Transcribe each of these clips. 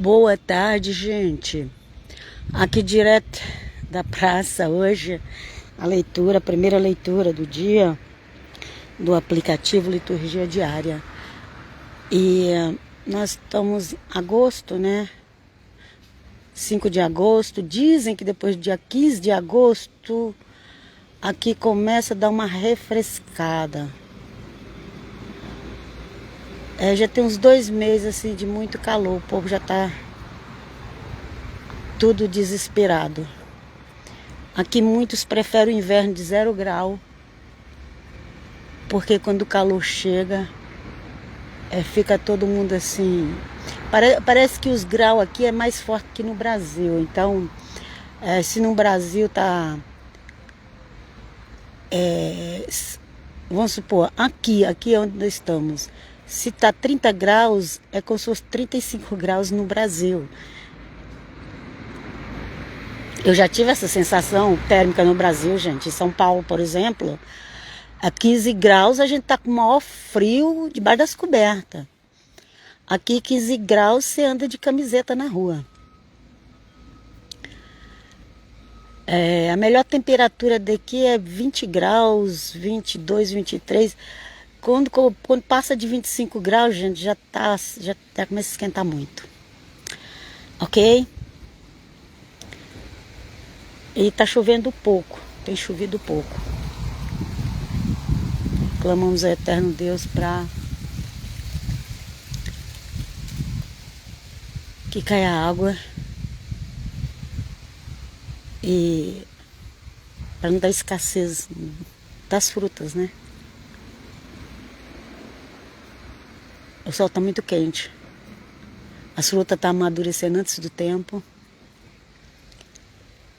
Boa tarde, gente. Aqui direto da praça hoje, a primeira leitura do dia do aplicativo Liturgia Diária. E nós estamos em agosto, né? 5 de agosto. Dizem que depois do dia 15 de agosto, aqui começa a dar uma refrescada. Já tem uns 2 meses assim de muito calor, o povo já tá tudo desesperado. Aqui muitos preferem o inverno de 0 grau, porque quando o calor chega, fica todo mundo assim. Parece que os graus aqui é mais forte que no Brasil. Então, se no Brasil tá, vamos supor, aqui onde nós estamos, se tá 30 graus, é como se fosse 35 graus no Brasil. Eu já tive essa sensação térmica no Brasil, gente. Em São Paulo, por exemplo, a 15 graus a gente tá com o maior frio debaixo das cobertas. Aqui 15 graus você anda de camiseta na rua. A melhor temperatura daqui é 20 graus, 22, 23. Quando passa de 25 graus, gente, já começa a esquentar muito. Ok? E tá chovendo pouco, tem chovido pouco. Clamamos ao eterno Deus para que caia água e para não dar escassez das frutas, né? O sol tá muito quente. As frutas estão amadurecendo antes do tempo.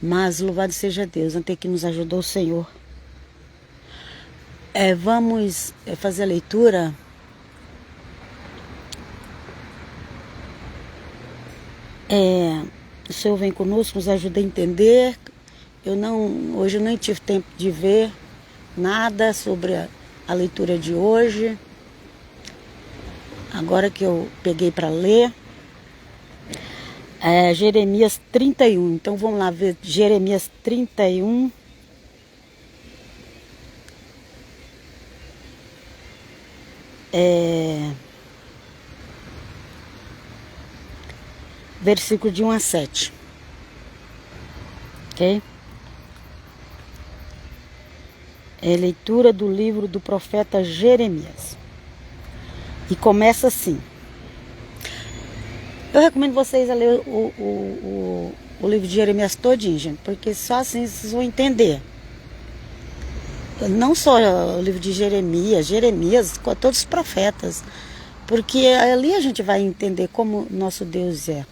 Mas louvado seja Deus, até que nos ajudou o Senhor. Vamos fazer a leitura. O Senhor vem conosco, nos ajuda a entender. Hoje eu nem tive tempo de ver nada sobre a leitura de hoje. Agora que eu peguei para ler. Jeremias 31. Então vamos lá ver Jeremias 31. Versículo de 1 a 7. Ok? Leitura do livro do profeta Jeremias. E começa assim. Eu recomendo vocês a ler o livro de Jeremias todinho, gente, porque só assim vocês vão entender. Não só o livro de Jeremias, com todos os profetas, porque ali a gente vai entender como nosso Deus é.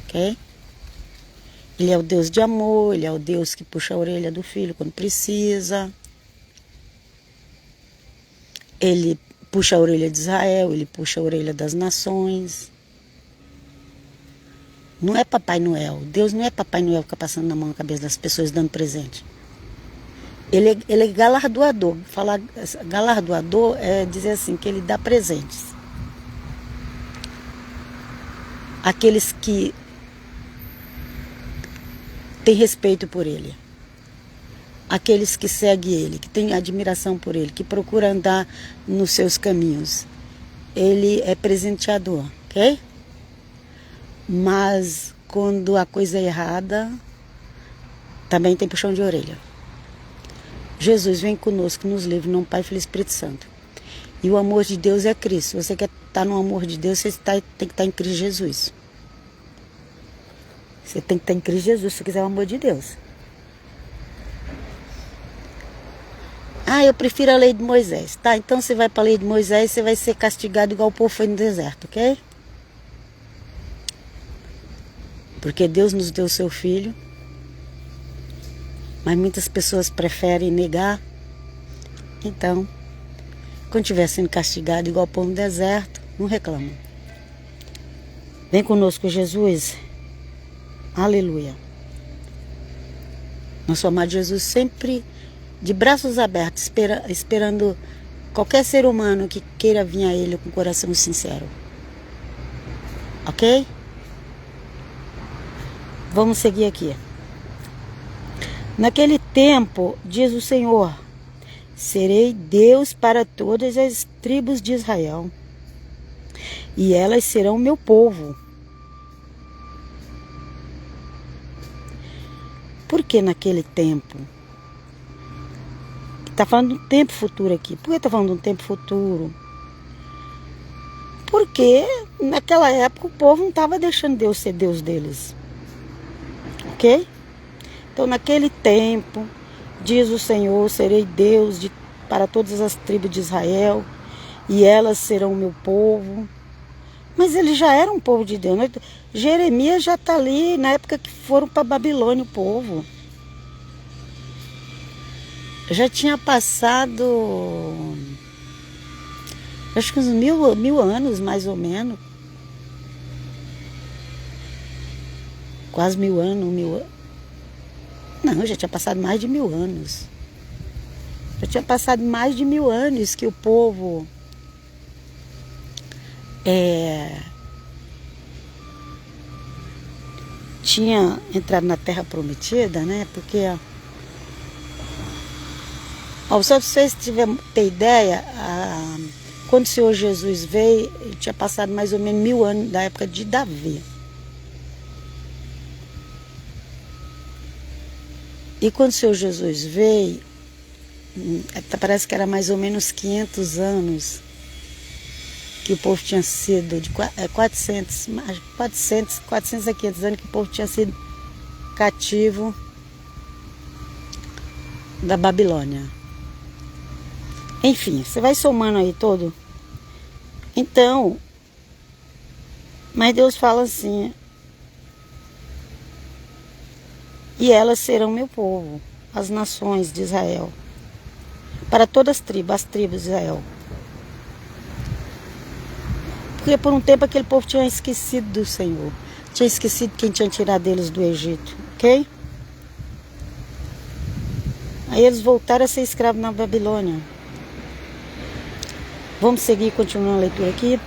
Ok? Ele é o Deus de amor, ele é o Deus que puxa a orelha do filho quando precisa. Ele puxa a orelha de Israel, ele puxa a orelha das nações. Não é Papai Noel. Deus não é Papai Noel que fica passando na mão na cabeça das pessoas dando presente. Ele é galardoador. Falar galardoador é dizer assim, que ele dá presentes. Aqueles que têm respeito por ele. Aqueles que seguem ele, que têm admiração por ele, que procuram andar nos seus caminhos. Ele é presenteador, ok? Mas quando a coisa é errada, também tem puxão de orelha. Jesus vem conosco, nos livre, no Pai, Filho e Espírito Santo. E o amor de Deus é Cristo. Se você quer estar no amor de Deus, você tem que estar em Cristo Jesus. Você tem que estar em Cristo Jesus, se você quiser o amor de Deus. Eu prefiro a lei de Moisés. Tá, então você vai para a lei de Moisés, você vai ser castigado igual o povo foi no deserto, ok? Porque Deus nos deu o seu filho. Mas muitas pessoas preferem negar. Então, quando estiver sendo castigado igual o povo no deserto, não reclama. Vem conosco, Jesus. Aleluia. Nosso amado Jesus sempre de braços abertos, esperando qualquer ser humano que queira vir a Ele com o coração sincero. Ok? Vamos seguir aqui. Naquele tempo, diz o Senhor, serei Deus para todas as tribos de Israel, e elas serão meu povo. Por que naquele tempo? Está falando de um tempo futuro aqui. Por que está falando de um tempo futuro? Porque naquela época o povo não estava deixando Deus ser Deus deles. Ok? Então naquele tempo, diz o Senhor, serei Deus para todas as tribos de Israel, e elas serão meu povo. Mas eles já eram um povo de Deus. Né? Jeremias já está ali na época que foram para Babilônia o povo. Já tinha passado, acho que uns mil anos, mais ou menos. Quase 1000 anos, Não, já tinha passado mais de 1000 anos. Já tinha passado mais de 1000 anos que o povo tinha entrado na Terra Prometida, né? Porque, só para vocês terem ideia, quando o Senhor Jesus veio, ele tinha passado mais ou menos 1000 anos da época de Davi. E quando o Senhor Jesus veio, parece que era mais ou menos 500 anos que o povo tinha sido, de 400 a 500 anos que o povo tinha sido cativo da Babilônia. Enfim, você vai somando aí todo. Então, mas Deus fala assim, e elas serão meu povo, as nações de Israel, para todas as tribos de Israel. Porque por um tempo aquele povo tinha esquecido do Senhor, tinha esquecido quem tinha tirado eles do Egito, ok? Aí eles voltaram a ser escravos na Babilônia. Vamos seguir, continuando a leitura aqui.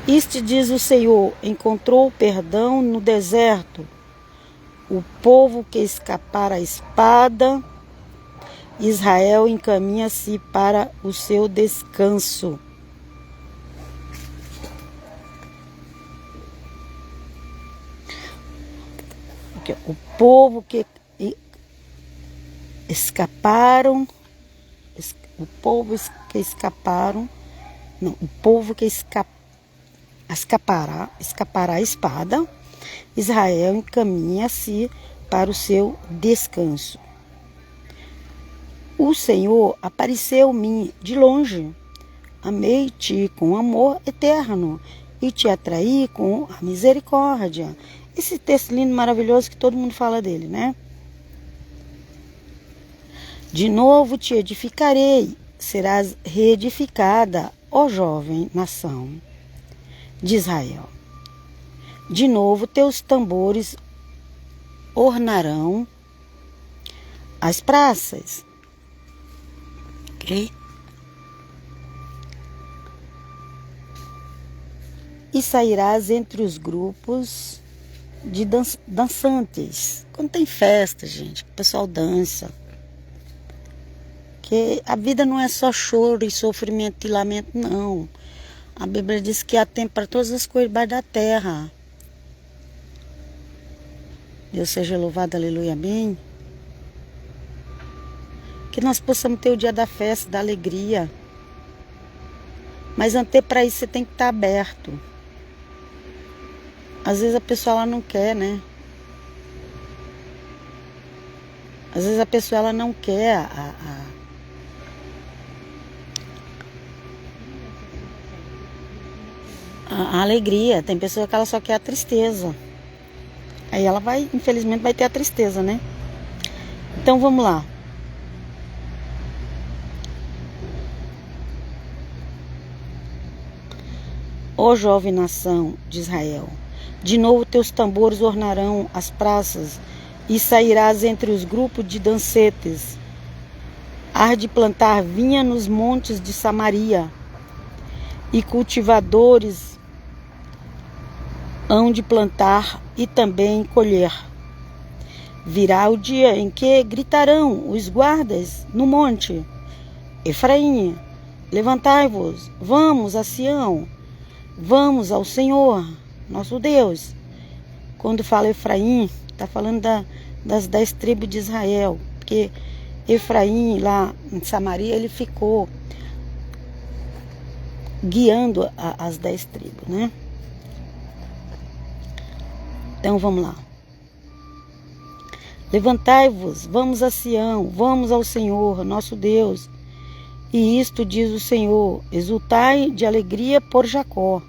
Isto diz o Senhor, encontrou perdão no deserto, o povo que escapara a espada, Israel encaminha-se para o seu descanso. O povo que escaparam, o povo que escaparam, não, o povo que escapará a espada, Israel encaminha-se para o seu descanso. O Senhor apareceu-me de longe, amei-te com amor eterno e te atraí com a misericórdia. Esse texto lindo, maravilhoso, que todo mundo fala dele, né? De novo te edificarei, serás reedificada, ó jovem nação de Israel. De novo teus tambores ornarão as praças. Ok? E sairás entre os grupos de dançantes. Quando tem festa, gente, o pessoal dança. Que a vida não é só choro e sofrimento e lamento, não. A Bíblia diz que há tempo para todas as coisas debaixo da terra. Deus seja louvado, aleluia, amém. Que nós possamos ter o dia da festa, da alegria. Mas até para isso você tem que estar aberto. Às vezes a pessoa ela não quer, né? Às vezes a pessoa ela não quer a alegria. Tem pessoa que ela só quer a tristeza. Aí ela vai, infelizmente, vai ter a tristeza, né? Então vamos lá. Ó jovem nação de Israel, de novo teus tambores ornarão as praças e sairás entre os grupos de dancetes. Hás de plantar vinha nos montes de Samaria e cultivadores hão de plantar e também colher. Virá o dia em que gritarão os guardas no monte: Efraim, levantai-vos, vamos a Sião, vamos ao Senhor, nosso Deus. Quando fala Efraim, está falando das 10 tribos de Israel, porque Efraim, lá em Samaria, ele ficou guiando as 10 tribos, né? Então vamos lá. Levantai-vos, vamos a Sião, vamos ao Senhor, nosso Deus. E isto diz o Senhor: exultai de alegria por Jacó,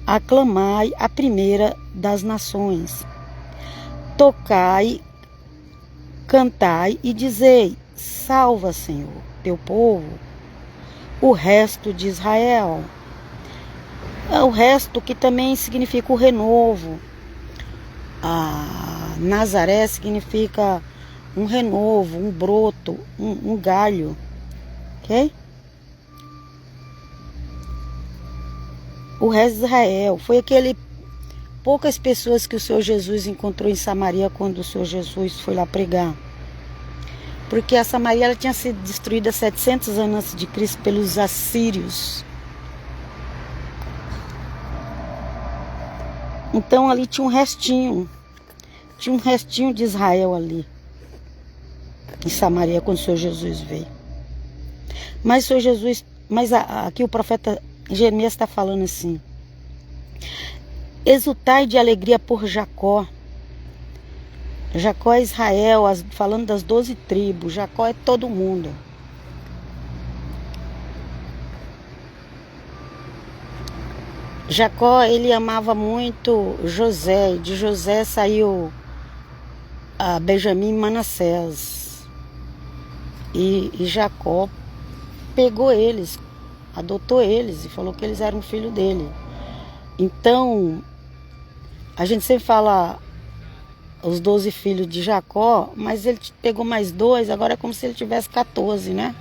aclamai a primeira das nações. Tocai, cantai e dizei: salva, Senhor, teu povo, o resto de Israel. O resto que também significa o renovo. Nazaré significa um renovo, um broto, um galho. Ok? O resto de Israel foi aquele poucas pessoas que o Senhor Jesus encontrou em Samaria quando o Senhor Jesus foi lá pregar. Porque a Samaria ela tinha sido destruída 700 anos antes de Cristo pelos assírios. Então ali tinha um restinho de Israel ali, em Samaria, quando o Senhor Jesus veio. Mas o Senhor Jesus, aqui o profeta Jeremias está falando assim: exultai de alegria por Jacó. Jacó é Israel, falando das 12 tribos. Jacó é todo mundo. Jacó, ele amava muito José. De José saiu Benjamim e Manassés. E Jacó pegou eles, adotou eles e falou que eles eram filho dele. Então, a gente sempre fala os 12 filhos de Jacó, mas ele pegou mais 2, agora é como se ele tivesse 14, né?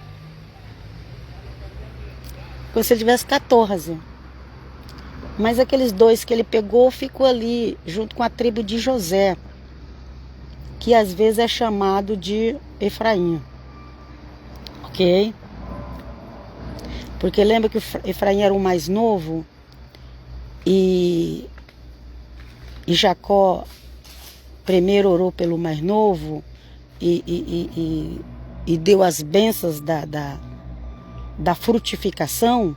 Como se ele tivesse 14. Mas aqueles 2 que ele pegou ficou ali, junto com a tribo de José, que às vezes é chamado de Efraim. Ok? Porque lembra que Efraim era o mais novo e Jacó primeiro orou pelo mais novo e deu as bênçãos da frutificação.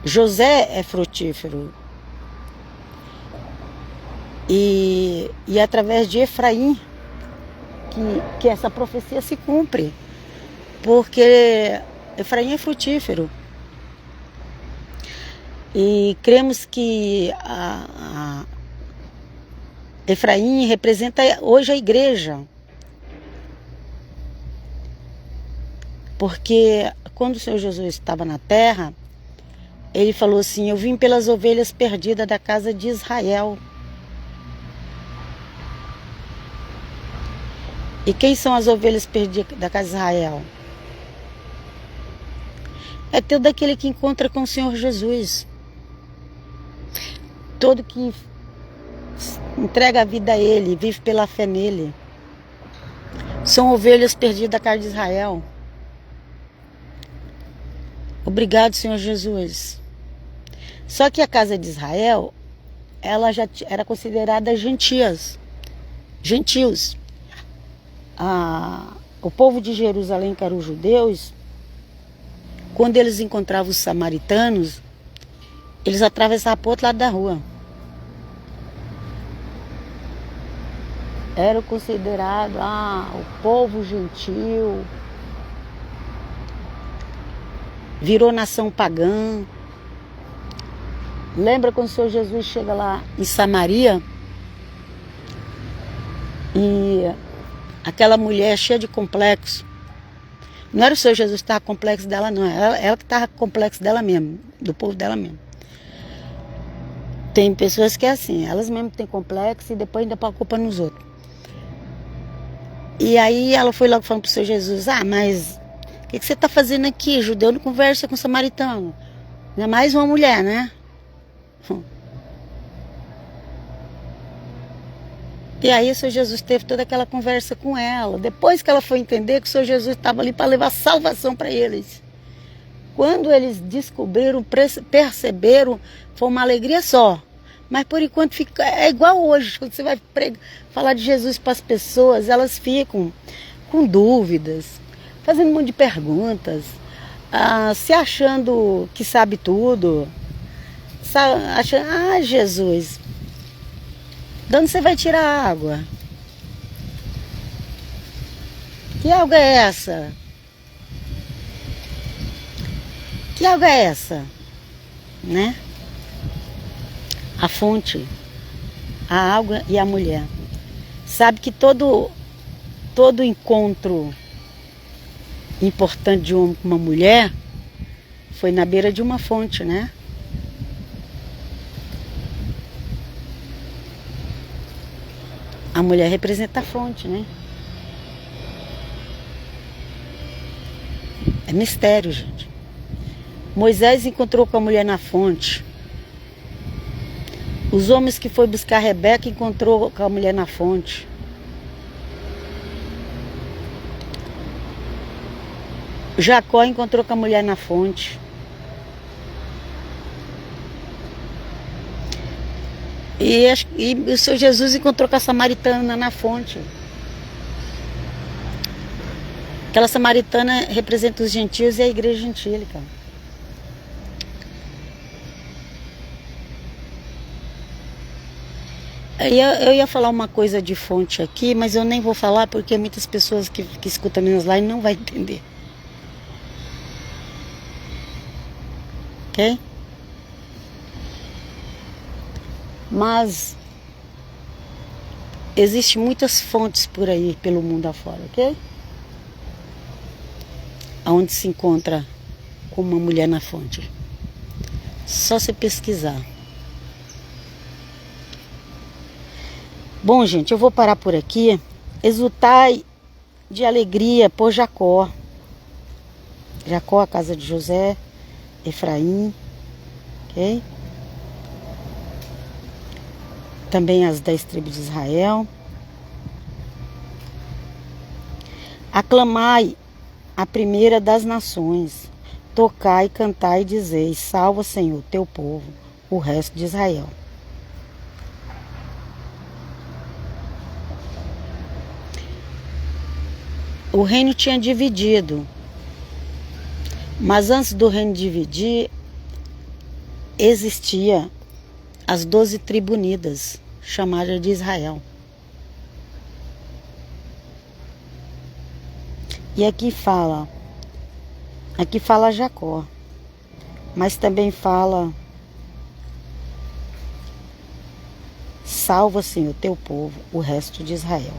José é frutífero. E através de Efraim que essa profecia se cumpre. Porque Efraim é frutífero. E cremos que Efraim representa hoje a igreja. Porque quando o Senhor Jesus estava na terra, ele falou assim: eu vim pelas ovelhas perdidas da casa de Israel. E quem são as ovelhas perdidas da casa de Israel? É todo aquele que encontra com o Senhor Jesus. Todo que entrega a vida a Ele, vive pela fé nele. São ovelhas perdidas da casa de Israel. Obrigado, Senhor Jesus. Só que a casa de Israel, ela já era considerada gentios. O povo de Jerusalém, que eram os judeus, quando eles encontravam os samaritanos, eles atravessavam para o outro lado da rua. Era considerado o povo gentil. Virou nação pagã. Lembra quando o Senhor Jesus chega lá em Samaria? E aquela mulher cheia de complexo. Não era o Senhor Jesus que estava complexo dela, não. Ela que estava complexo dela mesmo, do povo dela mesmo. Tem pessoas que é assim, elas mesmo têm complexo e depois ainda põem a culpa nos outros. E aí ela foi logo falando para o Senhor Jesus: mas que você está fazendo aqui? Judeu não conversa com samaritano. Ainda mais uma mulher, né? E aí o Senhor Jesus teve toda aquela conversa com ela. Depois que ela foi entender que o Senhor Jesus estava ali para levar salvação para eles. Quando eles descobriram, perceberam, foi uma alegria só. Mas por enquanto fica, é igual hoje, quando você vai falar de Jesus para as pessoas, elas ficam com dúvidas, fazendo um monte de perguntas, se achando que sabe tudo, achando, Jesus, de onde você vai tirar a água? Que água é essa? Que água é essa? Né? A fonte, a água e a mulher. Sabe que todo encontro importante de um homem com uma mulher foi na beira de uma fonte, né? A mulher representa a fonte, né? É mistério, gente. Moisés encontrou com a mulher na fonte. Os homens que foi buscar Rebeca encontrou com a mulher na fonte. Jacó encontrou com a mulher na fonte. E o Senhor Jesus encontrou com a samaritana na fonte. Aquela samaritana representa os gentios e a igreja gentílica. Eu ia falar uma coisa de fonte aqui, mas eu nem vou falar porque muitas pessoas que escutam minhas lives não vão entender. Ok? Mas existem muitas fontes por aí, pelo mundo afora, ok? Onde se encontra com uma mulher na fonte. Só você pesquisar. Bom, gente, eu vou parar por aqui. Exultai de alegria por Jacó. Jacó, a casa de José, Efraim, ok? Também as 10 tribos de Israel. Aclamai a primeira das nações. Tocai, cantai e dizei: salva, Senhor, teu povo, o resto de Israel. O reino tinha dividido, mas antes do reino dividir, existia as 12 tribos unidas, chamadas de Israel. E aqui fala Jacó, mas também fala: salva, Senhor, teu povo, o resto de Israel.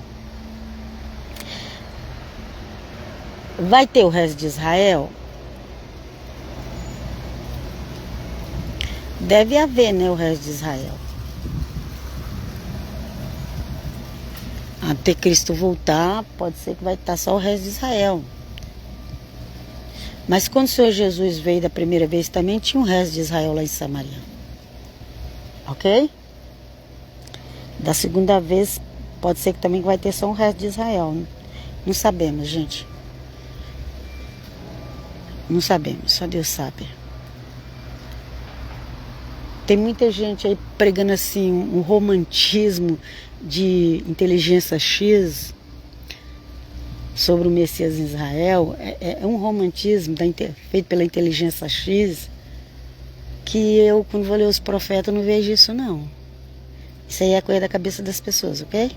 Vai ter o resto de Israel? Deve haver, né, o resto de Israel. Até Cristo voltar, pode ser que vai estar só o resto de Israel. Mas quando o Senhor Jesus veio da primeira vez, também tinha um resto de Israel lá em Samaria. Ok? Da segunda vez, pode ser que também vai ter só um resto de Israel. Não sabemos, gente. Não sabemos, só Deus sabe. Tem muita gente aí pregando assim um romantismo de inteligência X sobre o Messias em Israel. É um romantismo feito pela inteligência X que eu, quando vou ler os profetas, não vejo isso não. Isso aí é coisa da cabeça das pessoas, ok?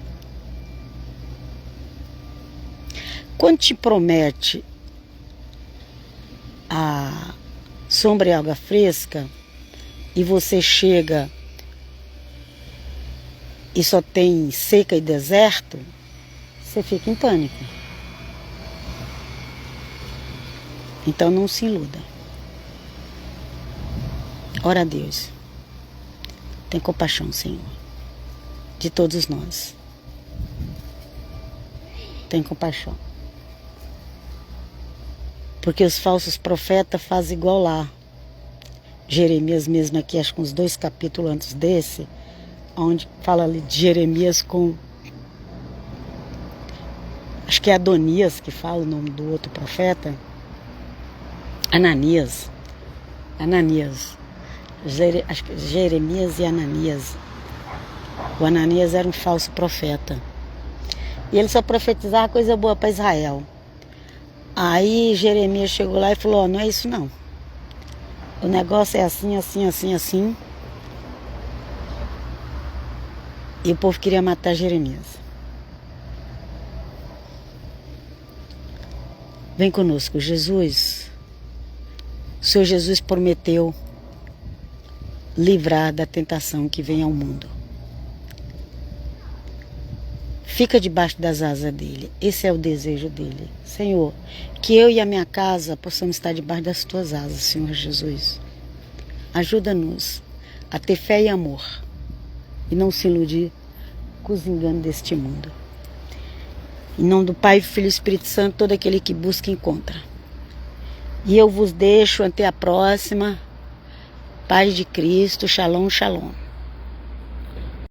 Quando te promete a sombra e água fresca e você chega e só tem seca e deserto, você fica em pânico. Então não se iluda. Ora a Deus. Tem compaixão, Senhor, de todos nós. Tem compaixão. Porque os falsos profetas fazem igual lá. Jeremias mesmo aqui, acho que uns 2 capítulos antes desse, onde fala ali de Jeremias com... Acho que é Adonias que fala o nome do outro profeta. Ananias. Acho que Jeremias e Ananias. O Ananias era um falso profeta. E ele só profetizava coisa boa para Israel. Aí Jeremias chegou lá e falou, não é isso não. O negócio é assim, assim, assim, assim. E o povo queria matar Jeremias. Vem conosco, Jesus. O Senhor Jesus prometeu livrar da tentação que vem ao mundo. Fica debaixo das asas dele. Esse é o desejo dele. Senhor, que eu e a minha casa possamos estar debaixo das tuas asas, Senhor Jesus. Ajuda-nos a ter fé e amor e não se iludir com os enganos deste mundo. Em nome do Pai, Filho e Espírito Santo, todo aquele que busca encontra. E eu vos deixo até a próxima. Paz de Cristo, shalom, shalom.